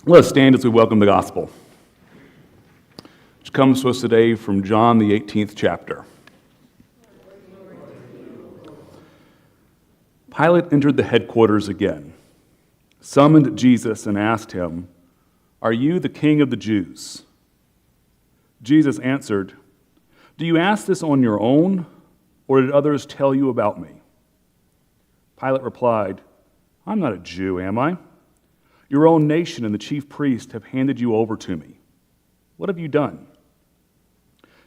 Let us stand as we welcome the gospel, which comes to us today from John, the 18th chapter. Pilate entered the headquarters again, summoned Jesus, and asked him, "Are you the king of the Jews?" Jesus answered, "Do you ask this on your own, or did others tell you about me?" Pilate replied, "I'm not a Jew, am I? Your own nation and the chief priest have handed you over to me. What have you done?"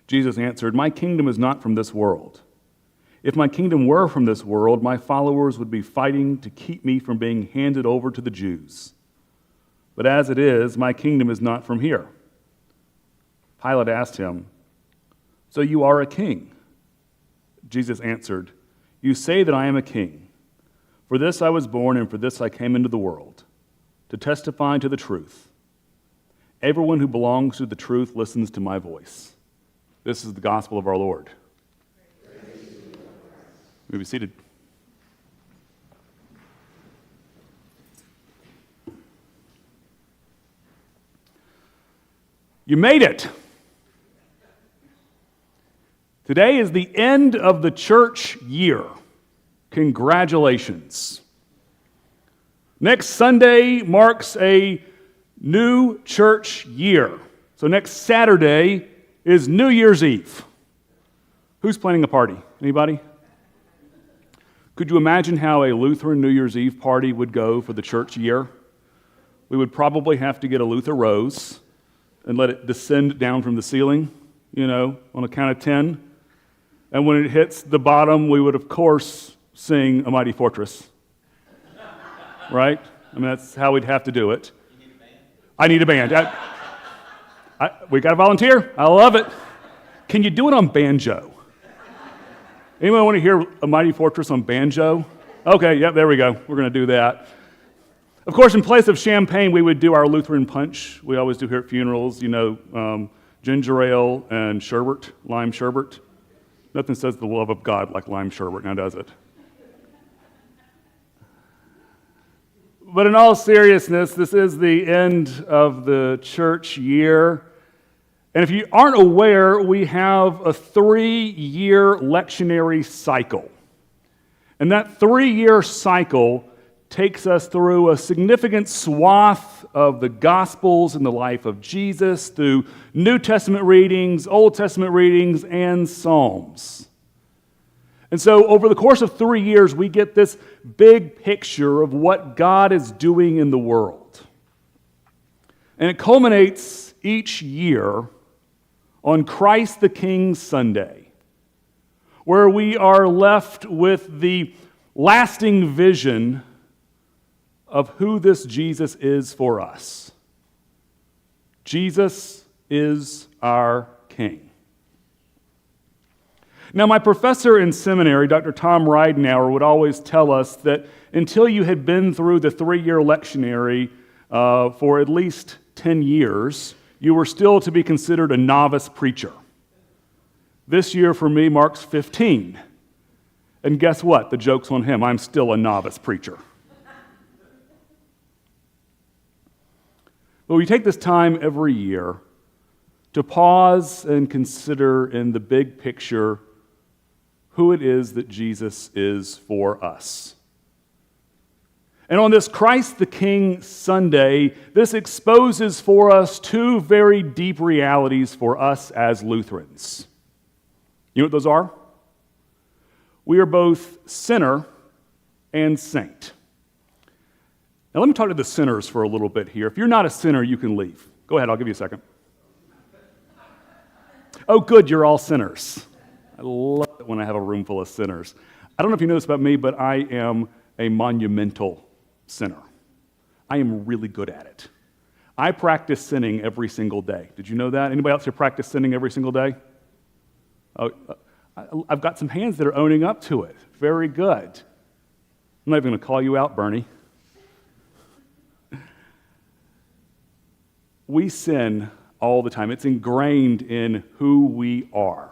Jesus answered, "My kingdom is not from this world. If my kingdom were from this world, my followers would be fighting to keep me from being handed over to the Jews. But as it is, my kingdom is not from here." Pilate asked him, "So you are a king?" Jesus answered, "You say that I am a king. For this I was born, and for this I came into the world, to testify to the truth. Everyone who belongs to the truth listens to my voice." This is the gospel of our Lord. You may be seated. You made it. Today is the end of the church year. Congratulations. Next Sunday marks a new church year. So next Saturday is New Year's Eve. Who's planning a party? Anybody? Could you imagine how a Lutheran New Year's Eve party would go for the church year? We would probably have to get a Luther rose and let it descend down from the ceiling, on a count of 10. And when it hits the bottom, we would, of course, sing A Mighty Fortress. Right? I mean, that's how we'd have to do it. You need a band? I need a band. We got to volunteer. I love it. Can you do it on banjo? Anyone want to hear A Mighty Fortress on banjo? Okay, yep, there we go. We're going to do that. Of course, in place of champagne, we would do our Lutheran punch. We always do here at funerals, ginger ale and sherbet, lime sherbet. Nothing says the love of God like lime sherbet, now does it? But in all seriousness, this is the end of the church year. And if you aren't aware, we have a 3-year lectionary cycle. And that 3-year cycle takes us through a significant swath of the Gospels and the life of Jesus, through New Testament readings, Old Testament readings, and Psalms. And so over the course of 3 years, we get this big picture of what God is doing in the world. And it culminates each year on Christ the King Sunday, where we are left with the lasting vision of who this Jesus is for us. Jesus is our King. Now, my professor in seminary, Dr. Tom Ridenauer, would always tell us that until you had been through the 3-year lectionary for at least 10 years, you were still to be considered a novice preacher. This year for me marks 15. And guess what? The joke's on him. I'm still a novice preacher. But we take this time every year to pause and consider in the big picture who it is that Jesus is for us. And on this Christ the King Sunday, this exposes for us 2 very deep realities for us as Lutherans. You know what those are? We are both sinner and saint. Now let me talk to the sinners for a little bit here. If you're not a sinner, you can leave. Go ahead, I'll give you a second. Oh, good, you're all sinners. I love it when I have a room full of sinners. I don't know if you know this about me, but I am a monumental sinner. I am really good at it. I practice sinning every single day. Did you know that? Anybody else here practice sinning every single day? Oh, I've got some hands that are owning up to it. Very good. I'm not even going to call you out, Bernie. We sin all the time. It's ingrained in who we are.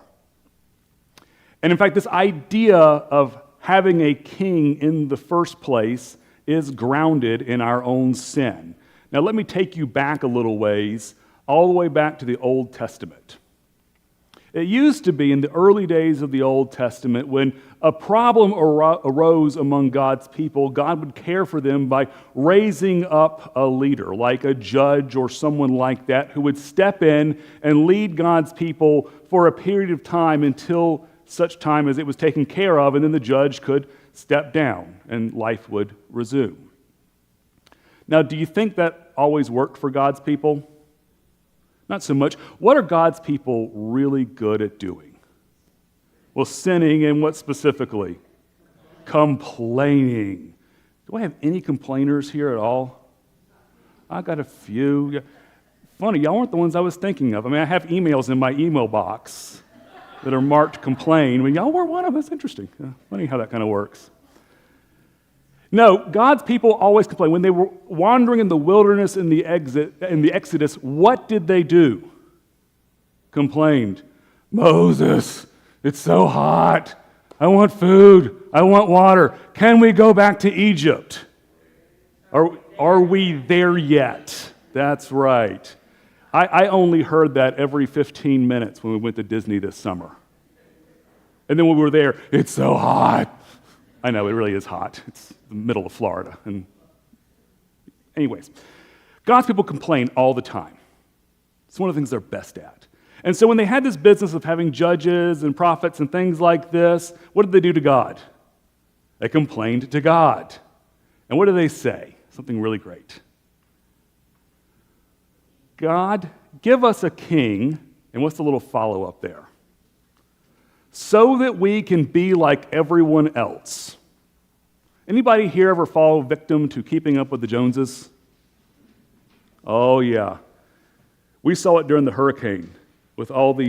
And in fact, this idea of having a king in the first place is grounded in our own sin. Now let me take you back a little ways, all the way back to the Old Testament. It used to be in the early days of the Old Testament when a problem arose among God's people, God would care for them by raising up a leader, like a judge or someone like that, who would step in and lead God's people for a period of time until such time as it was taken care of, and then the judge could step down and life would resume. Now, do you think that always worked for God's people? Not so much. What are God's people really good at doing? Well, sinning, and what specifically? Complaining. Do I have any complainers here at all? I got a few. Yeah. Funny, y'all weren't the ones I was thinking of. I mean, I have emails in my email box that are marked complain. I mean, y'all were one of us. Interesting. Funny how that kind of works. No, God's people always complain. When they were wandering in the wilderness in the Exodus, what did they do? Complained. Moses, it's so hot. I want food. I want water. Can we go back to Egypt? Are we there yet? That's right. I only heard that every 15 minutes when we went to Disney this summer. And then when we were there, it's so hot. I know, it really is hot. It's the middle of Florida. And anyways, God's people complain all the time. It's one of the things they're best at. And so when they had this business of having judges and prophets and things like this, what did they do to God? They complained to God. And what do they say? Something really great. God, give us a king, and what's the little follow-up there? So that we can be like everyone else. Anybody here ever fall victim to keeping up with the Joneses? Oh, yeah. We saw it during the hurricane with all the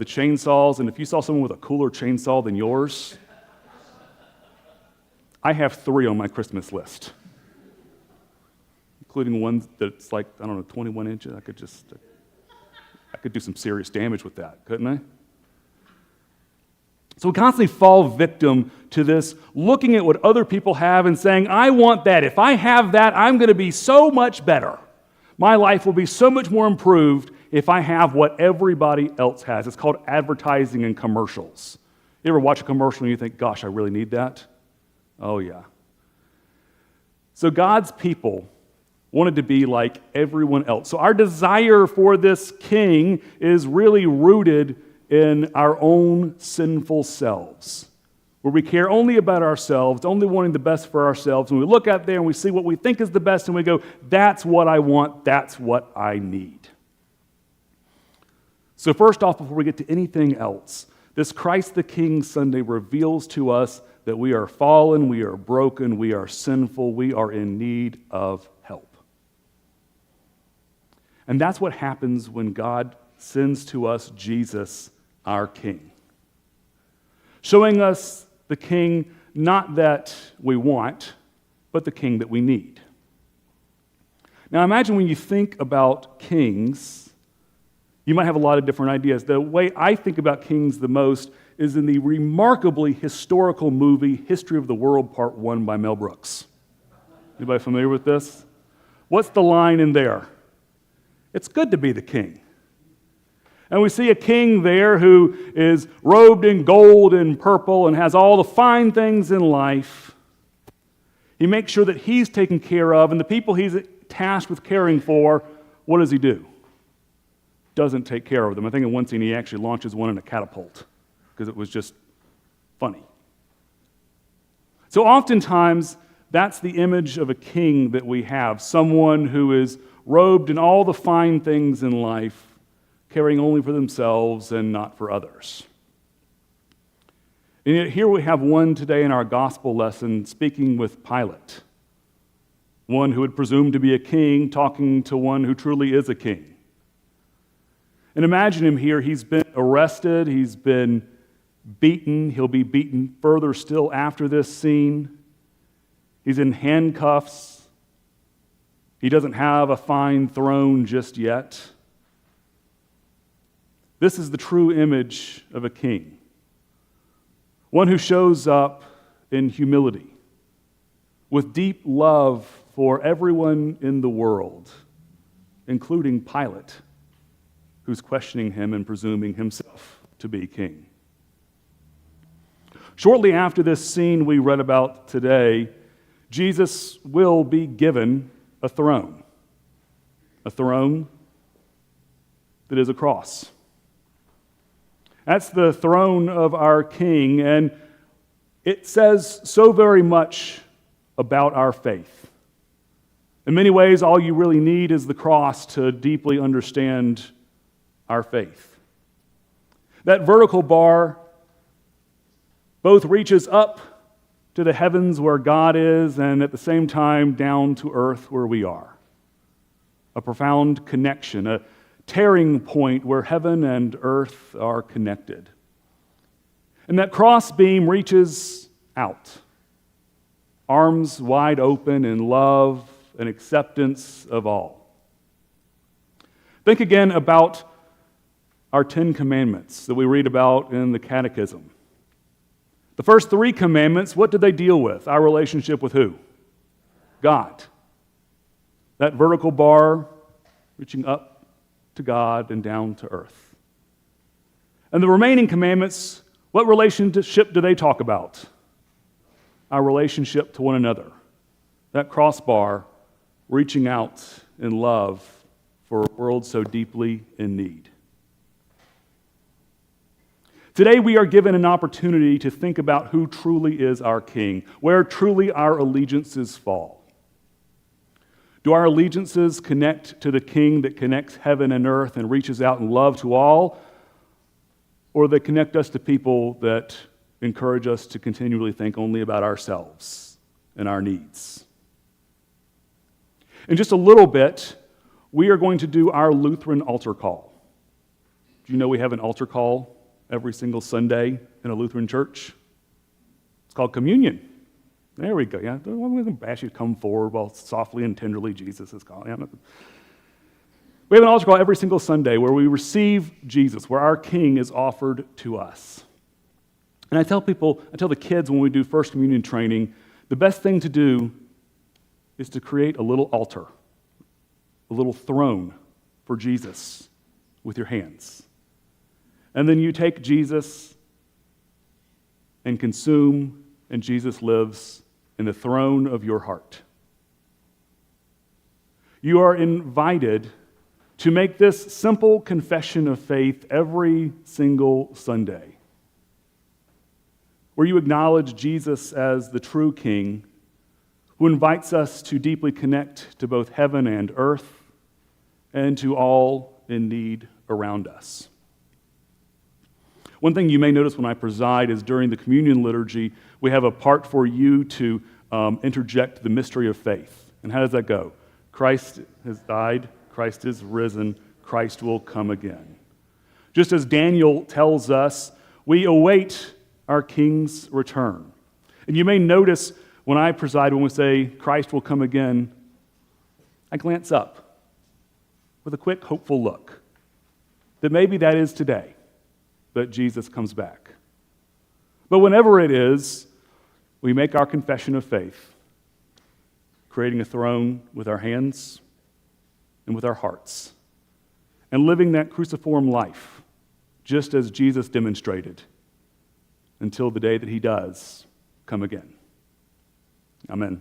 chainsaws, and if you saw someone with a cooler chainsaw than yours, I have 3 on my Christmas list, including one that's like, 21 inches. I could do some serious damage with that, couldn't I? So we constantly fall victim to this, looking at what other people have and saying, I want that. If I have that, I'm going to be so much better. My life will be so much more improved if I have what everybody else has. It's called advertising and commercials. You ever watch a commercial and you think, gosh, I really need that? Oh, yeah. So God's people wanted to be like everyone else. So our desire for this king is really rooted in our own sinful selves, where we care only about ourselves, only wanting the best for ourselves. And we look out there and we see what we think is the best, and we go, that's what I want, that's what I need. So first off, before we get to anything else, this Christ the King Sunday reveals to us that we are fallen, we are broken, we are sinful, we are in need of help. And that's what happens when God sends to us Jesus, our King, showing us the King not that we want, but the King that we need. Now imagine when you think about kings, you might have a lot of different ideas. The way I think about kings the most is in the remarkably historical movie History of the World Part 1 by Mel Brooks. Anybody familiar with this? What's the line in there? It's good to be the king. And we see a king there who is robed in gold and purple and has all the fine things in life. He makes sure that he's taken care of, and the people he's tasked with caring for, what does he do? Doesn't take care of them. I think in one scene he actually launches one in a catapult because it was just funny. So oftentimes, that's the image of a king that we have, someone who is robed in all the fine things in life, caring only for themselves and not for others. And yet here we have one today in our gospel lesson speaking with Pilate, one who would presume to be a king talking to one who truly is a king. And imagine him here. He's been arrested. He's been beaten. He'll be beaten further still after this scene. He's in handcuffs. He doesn't have a fine throne just yet. This is the true image of a king. One who shows up in humility, with deep love for everyone in the world, including Pilate, who's questioning him and presuming himself to be king. Shortly after this scene we read about today, Jesus will be given a throne that is a cross. That's the throne of our King, and it says so very much about our faith. In many ways, all you really need is the cross to deeply understand our faith. That vertical bar both reaches up to the heavens where God is and at the same time down to earth where we are. A profound connection, a tearing point where heaven and earth are connected. And that cross beam reaches out, arms wide open in love and acceptance of all. Think again about our 10 commandments that we read about in the Catechism. The first 3 commandments, what did they deal with? Our relationship with who? God. That vertical bar reaching up to God and down to earth. And the remaining commandments, what relationship do they talk about? Our relationship to one another. That crossbar reaching out in love for a world so deeply in need. Today we are given an opportunity to think about who truly is our King, where truly our allegiances fall. Do our allegiances connect to the King that connects heaven and earth and reaches out in love to all, or they connect us to people that encourage us to continually think only about ourselves and our needs? In just a little bit, we are going to do our Lutheran altar call. Do you know we have an altar call every single Sunday in a Lutheran church? It's called communion. There we go. Yeah, I'm going to ask you to come forward while softly and tenderly Jesus is calling. Yeah, we have an altar call every single Sunday where we receive Jesus, where our King is offered to us. And I tell the kids when we do First Communion training, the best thing to do is to create a little altar, a little throne for Jesus with your hands. And then you take Jesus and consume, and Jesus lives in the throne of your heart. You are invited to make this simple confession of faith every single Sunday, where you acknowledge Jesus as the true King who invites us to deeply connect to both heaven and earth and to all in need around us. One thing you may notice when I preside is during the communion liturgy, we have a part for you to interject the mystery of faith. And how does that go? Christ has died, Christ is risen, Christ will come again. Just as Daniel tells us, we await our King's return. And you may notice when I preside, when we say Christ will come again, I glance up with a quick, hopeful look that maybe that is today, that Jesus comes back. But whenever it is, we make our confession of faith, creating a throne with our hands and with our hearts, and living that cruciform life, just as Jesus demonstrated, until the day that he does come again. Amen.